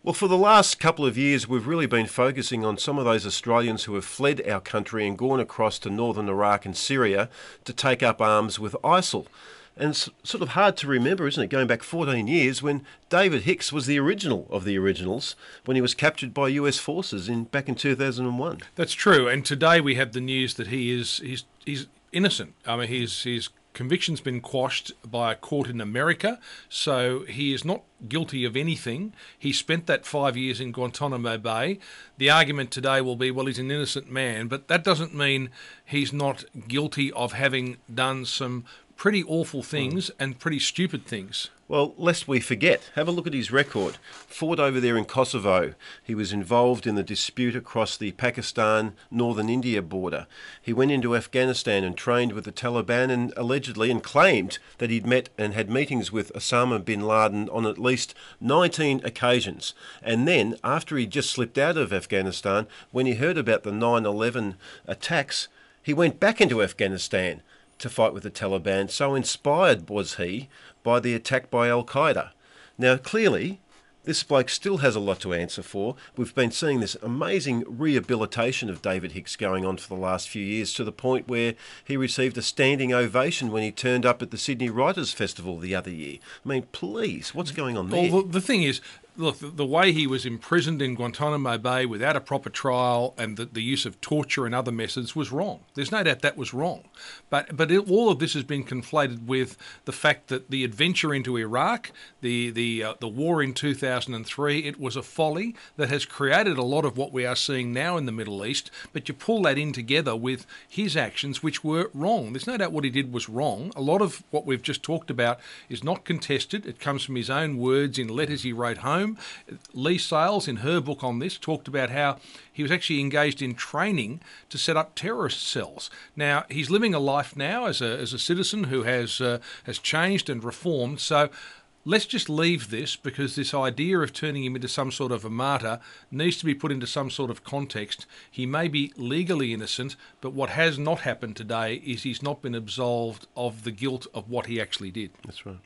Well, for the last couple of years, we've really been focusing on some of those Australians who have fled our country and gone across to northern Iraq and Syria to take up arms with ISIL. And it's sort of hard to remember, isn't it, going back 14 years when David Hicks was the original of the originals when he was captured by US forces back in 2001. That's true. And today we have the news that he's innocent. I mean, his conviction's been quashed by a court in America, so he is not guilty of anything. He spent that 5 years in Guantanamo Bay. The argument today will be, well, he's an innocent man, but that doesn't mean he's not guilty of having done some pretty awful things and pretty stupid things. Well, lest we forget, have a look at his record. Fought over there in Kosovo. He was involved in the dispute across the Pakistan-Northern India border. He went into Afghanistan and trained with the Taliban and allegedly and claimed that he'd met and had meetings with Osama bin Laden on at least 19 occasions. And then, after he just slipped out of Afghanistan, when he heard about the 9/11 attacks, he went back into Afghanistan to fight with the Taliban. So inspired was he by the attack by Al-Qaeda. Now, clearly, this bloke still has a lot to answer for. We've been seeing this amazing rehabilitation of David Hicks going on for the last few years, to the point where he received a standing ovation when he turned up at the Sydney Writers' Festival the other year. I mean, please, what's going on there? Well, the thing is, look, the way he was imprisoned in Guantanamo Bay without a proper trial and the use of torture and other methods was wrong. There's no doubt that was wrong. But all of this has been conflated with the fact that the adventure into Iraq, the war in 2003, it was a folly that has created a lot of what we are seeing now in the Middle East. But you pull that in together with his actions, which were wrong. There's no doubt what he did was wrong. A lot of what we've just talked about is not contested. It comes from his own words in letters he wrote home. Lee Sales, in her book on this, talked about how he was actually engaged in training to set up terrorist cells. Now, he's living a life now as a citizen who has changed and reformed. So let's just leave this, because this idea of turning him into some sort of a martyr needs to be put into some sort of context. He may be legally innocent, but what has not happened today is he's not been absolved of the guilt of what he actually did. That's right.